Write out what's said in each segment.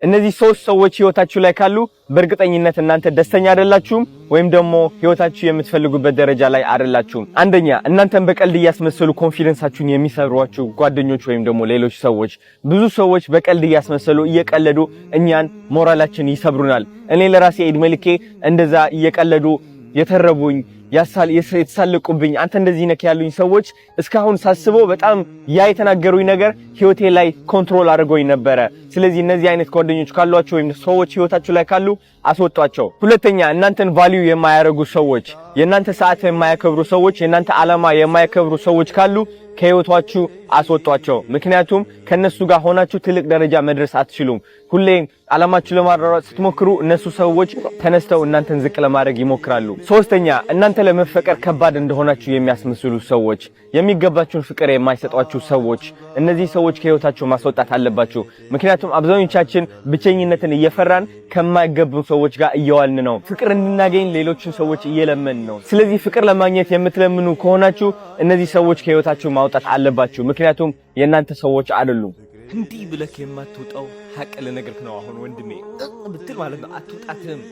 እነዚህ ሶስት ሰዎች ህይወታችሁ ላይ ካሉ በእርግጠኝነት እናንተ ደስተኛ አይደላችሁም ወይም ደግሞ ህይወታችሁ የምትፈልጉበት ደረጃ ላይ አይደላችሁም። አንደኛ እናንተን በቀልድ እያስመሰሉ ኮንፊደንሳችሁን የሚሰሯችሁ ጓደኞች ወይም ደግሞ ሌሎች ሰዎች። ብዙ ሰዎች በቀልድ እያስመሰሉ እየቀለዱ እኛን ሞራላችን ይሰብሩናል። እኔ ለራሴ እድሜ ልኬ እንደዛ እየቀለዱ የተረቡኝ የተሳለቁብኝ አንተ እንደዚህ ነክ ያሉኝ ሰዎች እስካሁን ሳስበው በጣም ያ የተናገሩኝ ነገር ህይወቴ ላይ ኮንትሮል አድርጎኝ ነበር። ስለዚህ እነዚህ አይነት ጓደኞች ካሏችሁ ወይም ሰዎች ህይወታችሁ ላይ ካሉ አስወጧቸው። ሁለተኛ እናንተን ቫልዩ የማያረጉ ሰዎች፣ የናንተ ሰዓት የማያከብሩ ሰዎች፣ የናንተ ዓላማ የማያከብሩ ሰዎች ካሉ ከህይወታችሁ አስወጧቸው። ምክንያቱም ከነሱ ጋር ሆናችሁ ትልቅ ደረጃ መድረስ አትችሉም። ሁሌ ዓላማችሁ ለማድረስ ስትሞክሩ እነሱ ሰዎች ተነስተው እናንተን ዝቅ ለማድረግ ይሞክራሉ። ሶስተኛ እናንተ ለመፈቀር ከባድ እንደሆናችሁ የሚያስመስሉ ሰዎች፣ የሚገባችሁን ፍቅር የማይሰጧችሁ ሰዎች፣ እነዚህ ሰዎች ከህይወታችሁ ማስወጣት አለባችሁ። ምክንያቱም አብዛኞቻችን ብቸኝነትን እየፈራን ከማይገቡ ሰዎች ጋር እየዋልን ነው። ፍቅር እንድናገኝ ሌሎችን ሰዎች እየለመን ነው። ስለዚህ ፍቅር ለማግኘት የምትለምኑ ከሆናችሁ እነዚህ ሰዎች ከህይወታችሁ ማውጣት አለባችሁ። ምክንያቱም የእናንተ ሰዎች አይደሉም። እንዲህ ብለክ የማትወጣው ሐቅ ለነገርክ ነው። አሁን ወንድሜ ብትል ማለት ነው አትወጣትም።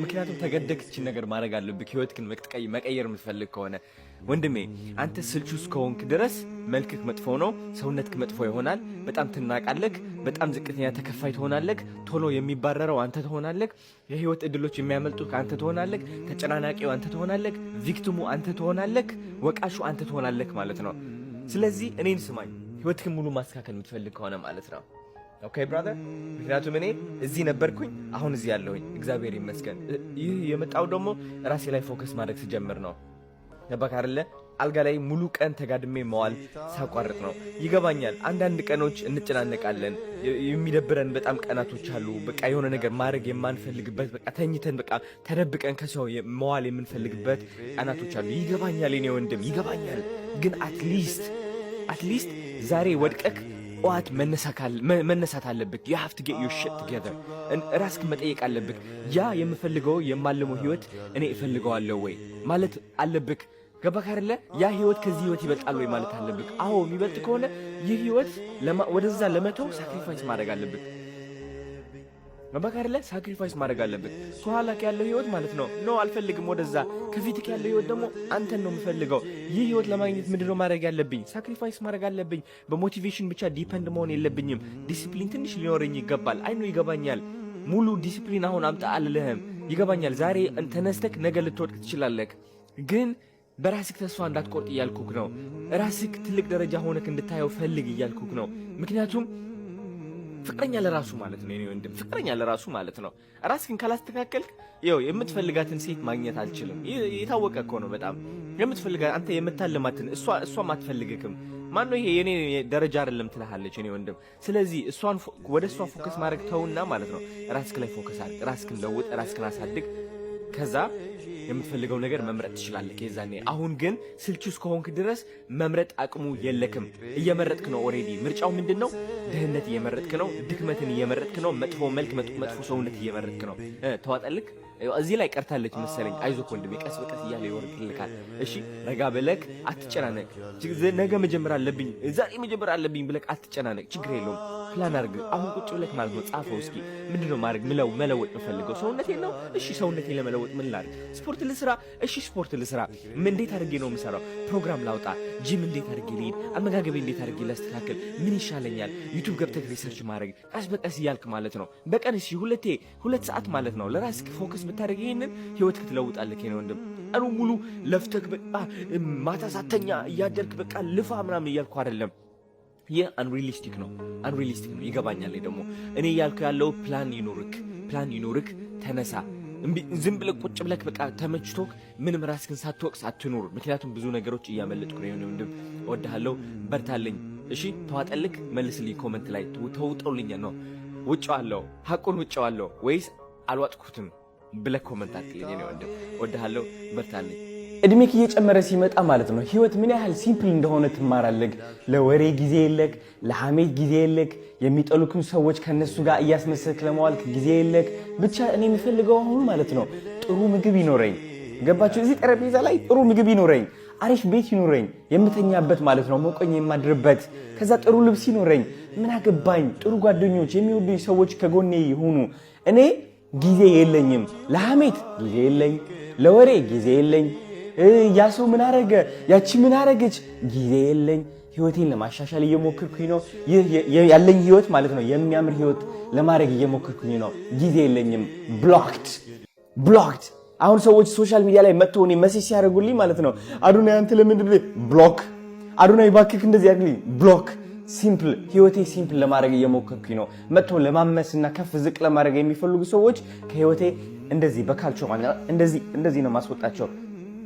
ምክንያቱም ተገደክች ነገር ማድረግ አለብክ። ህይወትክን መቀየር የምትፈልግ ከሆነ ወንድሜ አንተ ስልቹስ ከሆንክ ድረስ መልክክ መጥፎ ነው፣ ሰውነትክ መጥፎ ይሆናል፣ በጣም ትናቃለክ፣ በጣም ዝቅተኛ ተከፋይ ትሆናለክ፣ ቶሎ የሚባረረው አንተ ትሆናለክ፣ የህይወት እድሎች የሚያመልጡክ አንተ ትሆናለክ፣ ተጨናናቂው አንተ ትሆናለክ፣ ቪክቲሙ አንተ ትሆናለክ፣ ወቃሹ አንተ ትሆናለክ ማለት ነው። ስለዚህ እኔን ስማኝ፣ ህይወትክን ሙሉ ማስተካከል የምትፈልግ ከሆነ ማለት ነው። ኦኬ ብራዘር፣ ምክንያቱም እኔ እዚህ ነበርኩኝ፣ አሁን እዚህ ያለሁኝ እግዚአብሔር ይመስገን። ይህ የመጣው ደግሞ ራሴ ላይ ፎከስ ማድረግ ስጀምር ነው። ገባክ አይደለ? አልጋ ላይ ሙሉ ቀን ተጋድሜ መዋል ሳቋርጥ ነው። ይገባኛል። አንዳንድ ቀኖች እንጨናነቃለን፣ የሚደብረን በጣም ቀናቶች አሉ። በቃ የሆነ ነገር ማድረግ የማንፈልግበት፣ በቃ ተኝተን በቃ ተደብቀን ከሰው መዋል የምንፈልግበት ቀናቶች አሉ። ይገባኛል የኔ ወንድም ይገባኛል። ግን አትሊስት ዛሬ ወድቀክ ጧት መነሳት አለብክ። you have to get your shit together። ራስክ መጠየቅ አለብክ። ያ የምፈልገው የማልመው ህይወት እኔ እፈልገዋለሁ ወይ ማለት አለብክ። ገባክ አይደለ? ያ ህይወት ከዚህ ህይወት ይበልጣል ወይ ማለት አለብክ። አዎ የሚበልጥ ከሆነ ይህ ህይወት ወደዛ ለመተው ሳክሪፋይስ ማድረግ አለብክ። ገባክ አይደለ? ሳክሪፋይስ ማድረግ አለብክ። ከኋላክ ያለው ህይወት ማለት ነው ኖ አልፈልግም ወደዛ። ከፊትክ ያለው ህይወት ደግሞ አንተን ነው የምፈልገው። ይህ ህይወት ለማግኘት ምንድነው ማድረግ ያለብኝ? ሳክሪፋይስ ማድረግ አለብኝ። በሞቲቬሽን ብቻ ዲፔንድ መሆን የለብኝም። ዲሲፕሊን ትንሽ ሊኖረኝ ይገባል። አይ ነው ይገባኛል። ሙሉ ዲሲፕሊን አሁን አምጣ አልልህም። ይገባኛል። ዛሬ ተነስተክ ነገ ልትወድቅ ትችላለህ። ግን በራስክ ተስፋ እንዳትቆርጥ እያልኩክ ነው። ራስክ ትልቅ ደረጃ ሆነክ እንድታየው ፈልግ እያልኩክ ነው። ምክንያቱም ፍቅረኛ ለራሱ ማለት ነው የኔ ወንድም፣ ፍቅረኛ ለራሱ ማለት ነው። ራስክን ካላስተካከልክ የምትፈልጋትን ሴት ማግኘት አልችልም። የታወቀ እኮ ነው በጣም የምትፈልጋት አንተ የምታለማትን እሷም አትፈልግክም። ማነው ይሄ የኔ ደረጃ አይደለም ትልሃለች የኔ ወንድም። ስለዚህ ወደ እሷ ፎከስ ማድረግ ተውና ማለት ነው ራስክ ላይ ፎከስ አድርግ። ራስክን ለውጥ፣ ራስክን አሳድግ። ከዛ የምትፈልገው ነገር መምረጥ ትችላለህ የዛኔ። አሁን ግን ስልቹስ ከሆንክ ድረስ መምረጥ አቅሙ የለክም። እየመረጥክ ነው ኦሬዲ። ምርጫው ምንድነው? ድህነት እየመረጥክ ነው፣ ድክመትን እየመረጥክ ነው፣ መጥፎ መልክ፣ መጥፎ ሰውነት እየመረጥክ ነው። ተዋጠልክ እዚህ ላይ ቀርታለች መሰለኝ። አይዞህ ወንድሜ፣ ቀስ በቀስ እያለ ይወርድልካል። እሺ ረጋ ብለክ አትጨናነቅ። ነገ መጀመር አለብኝ ዛሬ መጀመር አለብኝ ብለክ አትጨናነቅ። ችግር የለውም። ፕላን አድርግ። አሁን ቁጭ ብለክ ማለት ነው ጻፈው እስኪ ምንድነው ማድረግ መለወጥ የምፈልገው? ሰውነቴን ነው። እሺ ሰውነቴን ለመለወጥ ምን ላድርግ? ስፖርት ልስራ። እሺ ስፖርት ልስራ። እንዴት አድርጌ ነው የምሰራው? ፕሮግራም ላውጣ። ጂም እንዴት አድርጌ ልሂድ? አመጋገቤ እንዴት አድርጌ ላስተካክል? ምን ይሻለኛል? ዩቲዩብ ገብተህ ሪሰርች ማድረግ ቀስ በቀስ እያልክ ማለት ነው። በቀን እሺ 2 ሰዓት ማለት ነው ለራስህ ፎከስ ብታደርግ ይሄንን ህይወትክ ትለውጣለህ የኔ ወንድም። ቀኑ ሙሉ ለፍተክ በቃ ማታ ሳተኛ እያደርክ በቃ ልፋ ምናምን እያልኩ አይደለም። ይህ አንሪሊስቲክ ነው። ይገባኛል። ደግሞ እኔ እያልኩ ያለው ፕላን ይኖርክ፣ ተነሳ። ዝም ብለህ ቁጭ ብለህ በቃ ተመችቶክ ምንም ራስህን ሳትወቅስ አትኑር። ምክንያቱም ብዙ ነገሮች እያመለጥኩ ነው የኔ ወንድም። እወድሃለሁ፣ በርታልኝ። እሺ ተዋጠልክ፣ መልስልኝ ኮሜንት ላይ ተውጠውልኝ ነው ውጫዋለሁ፣ ሐቁን ውጫዋለሁ ወይስ አልዋጥኩትም ብለህ ኮሜንት አድርግልኝ የኔ ወንድም። እወድሃለሁ፣ በርታልኝ። እድሜክ እየጨመረ ሲመጣ ማለት ነው ህይወት ምን ያህል ሲምፕል እንደሆነ ትማራለህ። ለወሬ ጊዜ የለክ፣ ለሐሜት ጊዜ የለክ፣ የሚጠሉክም ሰዎች ከነሱ ጋር እያስመሰልክ ለማዋልክ ጊዜ የለክ። ብቻ እኔ የምፈልገው አሁን ማለት ነው ጥሩ ምግብ ይኖረኝ። ገባችሁ? እዚህ ጠረጴዛ ላይ ጥሩ ምግብ ይኖረኝ። አሪፍ ቤት ይኖረኝ የምተኛበት ማለት ነው ሞቆኝ የማድርበት ከዛ ጥሩ ልብስ ይኖረኝ ምን አገባኝ ጥሩ ጓደኞች የሚወዱኝ ሰዎች ከጎኔ ይሁኑ እኔ ጊዜ የለኝም ለሐሜት ጊዜ የለኝ ለወሬ ጊዜ የለኝ ያ ሰው ምን አረገ ያቺ ምን አረገች ጊዜ የለኝ ህይወቴን ለማሻሻል እየሞከርኩኝ ነው ያለኝ ህይወት ማለት ነው የሚያምር ህይወት ለማድረግ እየሞከርኩኝ ነው ጊዜ የለኝም ብሎክድ አሁን ሰዎች ሶሻል ሚዲያ ላይ መጥተው እኔ ሜሴጅ ሲያደርጉልኝ ማለት ነው አዱናይ አንተ ለምንድን ነው ብሎክ አዱናይ ባክክ እንደዚህ ያድርግልኝ ብሎክ ሲምፕል ህይወቴ ሲምፕል ለማድረግ እየሞከርኩኝ ነው መጥተው ለማመስና ከፍ ዝቅ ለማድረግ የሚፈልጉ ሰዎች ከህይወቴ እንደዚህ በካልቾ ማለት እንደዚህ ነው ማስወጣቸው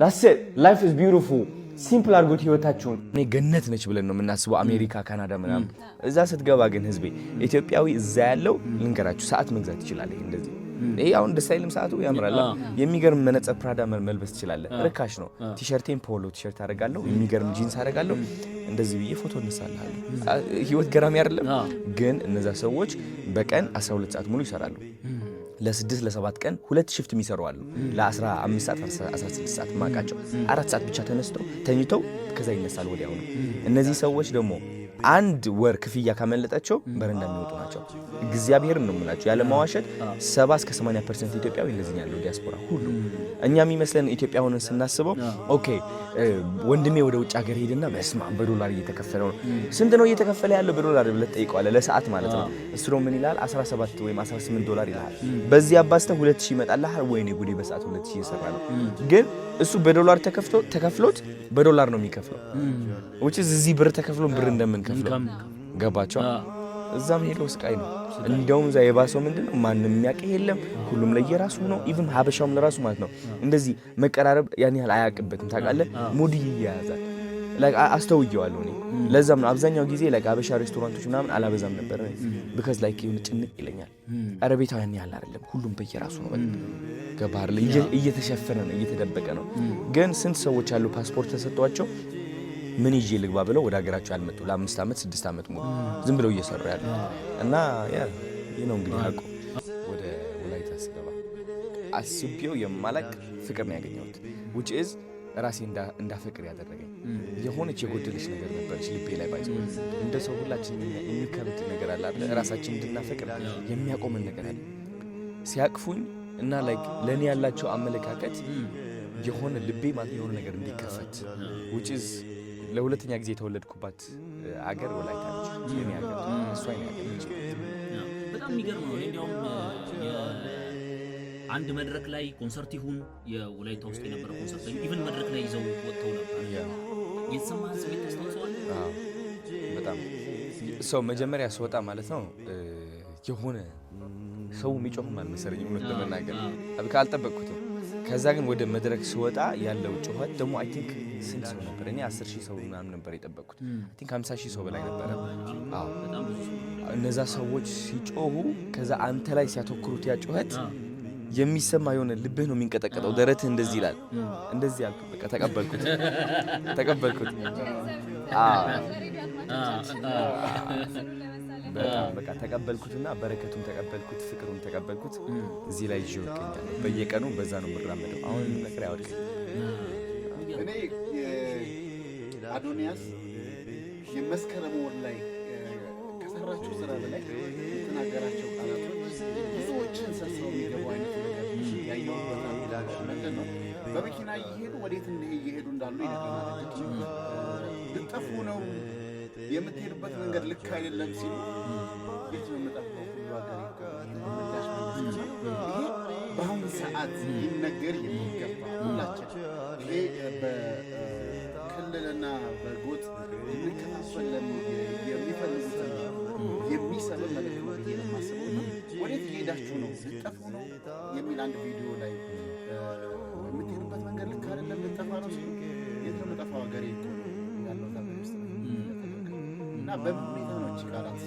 that's it life is beautiful ሲምፕል አድርጉት ህይወታችሁን እኔ ገነት ነች ብለን ነው የምናስበው አሜሪካ ካናዳ ምናምን እዛ ስትገባ ግን ህዝቤ ኢትዮጵያዊ እዛ ያለው ልንገራችሁ ሰዓት መግዛት ይችላል እንደዚህ ይሄ አሁን ደሳይልም ሰዓቱ ያምራል የሚገርም መነጽር ፕራዳ መልበስ ይችላል ርካሽ ነው ቲሸርቴን ፖሎ ቲሸርት አደርጋለሁ የሚገርም ጂንስ አደርጋለሁ እንደዚህ ብዬ ፎቶ እንሳለሁ ህይወት ገራሚ አይደለም ግን እነዛ ሰዎች በቀን 12 ሰዓት ሙሉ ይሰራሉ ለ6 ለ7 ቀን ሁለት ሽፍት የሚሰሩ አሉ ለ15 ሰዓት 16 ሰዓት ማቃቸው 4 ሰዓት ብቻ ተነስተው ተኝተው ከዛ ይነሳሉ ወዲያው ነው እነዚህ ሰዎች ደግሞ አንድ ወር ክፍያ ካመለጣቸው በረንዳ የሚወጡ ናቸው እግዚአብሔርን ነው የምላችሁ ያለ ማዋሸት 70-80% ኢትዮጵያዊ እንደዚህ ያለው ዲያስፖራ ሁሉ እኛ የሚመስለን ኢትዮጵያ ሆነን ስናስበው ኦኬ ወንድሜ ወደ ውጭ ሀገር ሄድና በስማም በዶላር እየተከፈለው ነው ስንት ነው እየተከፈለ ያለው በዶላር ብለህ ጠይቀዋለህ ለሰዓት ማለት ነው እሱ ነው ምን ይላል 17 ወይም 18 ዶላር ይላል በዚህ አባስተ 2000 ይመጣልሃል ወይኔ ጉዴ በሰዓት 2000 ይሰራ ነው ግን እሱ በዶላር ተከፍሎት በዶላር ነው የሚከፍለው which is እዚህ ብር ተከፍሎ ብር እንደምንከፍለው ገባቸው እዛም ሄዶ ስቃይ ነው እንደውም ዛ የባሰው ምንድነው ማንንም የሚያውቅ የለም ሁሉም ለየራሱ ነው ኢቭን ሀበሻውም ለራሱ ማለት ነው እንደዚህ መቀራረብ ያን ያህል አያውቅበትም ታውቃለህ ሙድ ይያዛል like አስተውየዋለሁ እኔ ለዛም ነው አብዛኛው ጊዜ like ሀበሻ ሬስቶራንቶች ምናምን አላበዛም ነበር because like የሆነ ጭንቅ ይለኛል አረቤታው ያን ያህል አይደለም ሁሉም በየራሱ ነው ገባር ላይ እየተሸፈነ ነው እየተደበቀ ነው ግን ስንት ሰዎች አሉ ፓስፖርት ተሰጥቷቸው ምን ይዤ ልግባ ብለው ወደ ሀገራቸው ያልመጡ ለ5 አመት 6 አመት ሙሉ ዝም ብለው እየሰሩ ያሉ እና ያ ነው እንግዲህ አቆ ወደ ወላይታ ስገባ አስቤው የማላቅ ፍቅር ነው ያገኘሁት which is ራሴ እንዳፈቅር ያደረገኝ የሆነች የጎደለች ነገር ነበርች ልቤ ላይ ባይዘው እንደ ሰው ሁላችን የሚከብድ ነገር አለ አይደል ራሳችን እንድናፈቅር የሚያቆመን ነገር አለ ሲያቅፉኝ እና like ለኔ ያላቸው አመለካከት የሆነ ልቤ ማለት የሆነ ነገር እንዲከፈት which is ለሁለተኛ ጊዜ የተወለድኩባት አገር ወላይታ ነች የኔ አገር እሷ የኔ አገር ነች በጣም የሚገርም ነው እንደውም አንድ መድረክ ላይ ኮንሰርት ይሁን የወላይታ ውስጥ የነበረ ኮንሰርት ኢቭን መድረክ ላይ ይዘው ወጥተው ነበር የተሰማህ ስሜት ታስታውሰዋለህ በጣም ሰው መጀመሪያ ስወጣ ማለት ነው የሆነ ሰው የሚጮህ ማለት መሰለኝ እውነት ለመናገር አልጠበቅኩትም ከዛ ግን ወደ መድረክ ስወጣ ያለው ጩኸት ደግሞ አይ ቲንክ ስንት ሰው ነበር እኔ 10000 ሰው ምናምን ነበር የጠበቅኩት አይ ቲንክ 50000 ሰው በላይ ነበር አዎ እነዛ ሰዎች ሲጮሁ ከዛ አንተ ላይ ሲያተኩሩት ያ ጩኸት የሚሰማ የሆነ ልብህ ነው የሚንቀጠቀጠው ደረትህ እንደዚህ ይላል እንደዚህ አልኩ በቃ ተቀበልኩት በቃ ተቀበልኩትና በረከቱን ተቀበልኩት ፍቅሩን ተቀበልኩት እዚህ ላይ ይዤው ይገኛል በየቀኑ በዛ ነው የምራመደው አሁን ነገር ያወድቅ እኔ አዶኒያስ የመስከረም ወር ላይ ከሰራችሁ ስራ በላይ የተናገራቸው ቃላቶች ብዙዎችን ሰሰው የሚገባው አይነት ነገር ያየው በጣም ይላል ማለት ነው በመኪና እየሄዱ ወዴት እየሄዱ እንዳሉ ይነግረናል ልጠፉ ነው የምትሄዱበት መንገድ ልክ አይደለም ሲሉ የት ነው የምጠፋው ሁሉ ሀገር ይምላሽ ማለት ይሄ በአሁኑ ሰዓት ይነገር የሚገባ ሁላችን ይሄ በክልልና በጎጥ የሚከፋፈል የሚፈልጉትን የሚሰብር መልዕክት ነው ብዬ ነው የማስበው ወዴት እየሄዳችሁ ነው ልጠፉ ነው የሚል አንድ ቪዲዮ ላይ የምትሄዱበት መንገድ ልክ አይደለም ልጠፋ ነው ሲሉ የት ነው የምጠፋው ሀገር ያለው ታዲያ ውስጥ እና በሁኔታ ነው ቃላት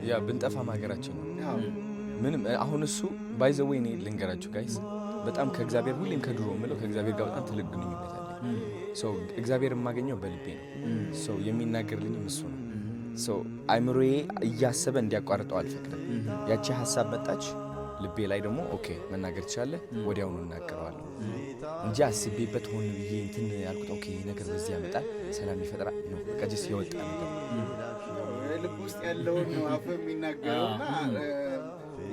ያ ብንጠፋ ሀገራችን ነው ምንም አሁን እሱ ባይ ዘ ዌይ እኔ ልንገራችሁ ጋይስ በጣም ከእግዚአብሔር ሁሌም ከድሮ ምለው ከእግዚአብሔር ጋር በጣም ትልቅ ግንኙነት አለኝ ሶ እግዚአብሔር የማገኘው በልቤ ነው ሶ የሚናገርልኝም እሱ ነው ሶ አይምሮዬ እያሰበ እንዲያቋርጠው አልፈቅድም ያቺ ሐሳብ መጣች ልቤ ላይ ደግሞ ኦኬ መናገር ትችላለህ ወዲያውኑ እናገረዋለሁ እንጂ አስቤበት ሆነ ብዬ እንትን ያልኩት ኦኬ ነገር በዚህ ያመጣል ሰላም ይፈጥራል ነው በቃ ጀስ ይወጣ ነገር ልብ ውስጥ ያለውን ነው አፍ የሚናገረውና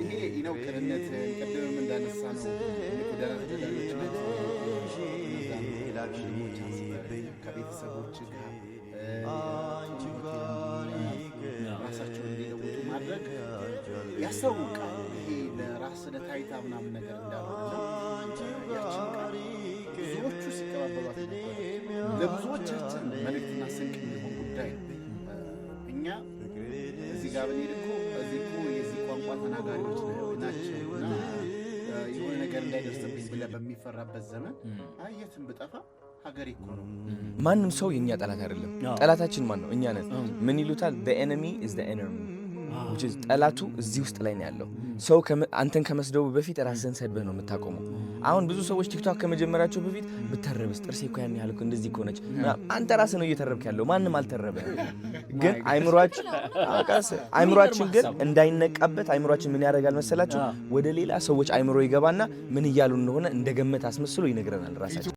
ይሄ ነው ቅንነት ቀደም እንዳነሳ ነው ወደራስ ደዳሎችነት ከቤተሰቦች ጋር ራሳቸውን እንዲለውጡ ማድረግ ያሳውቃል። ይሄ ለራስ ለታይታ ምናምን ነገር እንዳልሆነ ያችን ቃል ብዙዎቹ ሲቀባበሏት ነበር። ለብዙዎቻችን መልእክትና ስንቅ የሚሆን ጉዳይ እኛ እዚህ ጋር ብንሄድ እኮ እዚህ እኮ የዚህ ቋንቋ ተናጋሪዎች ናቸውና የሆነ ነገር እንዳይደርስብኝ ብለህ በሚፈራበት ዘመን የትም ብጠፋ ሀገሬ እኮ ነው። ማንም ሰው የኛ ጠላት አይደለም። ጠላታችን ማን ነው? እኛ ነን። ምን ይሉታል? the enemy is the enemy which is ጠላቱ እዚህ ውስጥ ላይ ነው ያለው። ሰው አንተን ከመስደቡ በፊት ራስህን ሰድበህ ነው የምታቆመው። አሁን ብዙ ሰዎች ቲክቶክ ከመጀመራቸው በፊት ብተረብስ ጥርሴ እኮ ያን ያህል እኮ እንደዚህ እኮ ነች። አንተ ራስህ ነው እየተረብክ ያለው፣ ማንም አልተረበም። ግን አይምሯችን ግን እንዳይነቃበት አይምሯችን ምን ያደርጋል መሰላችሁ? ወደ ሌላ ሰዎች አይምሮ ይገባና ምን እያሉ እንደሆነ እንደገመት አስመስሎ ይነግረናል ራሳችን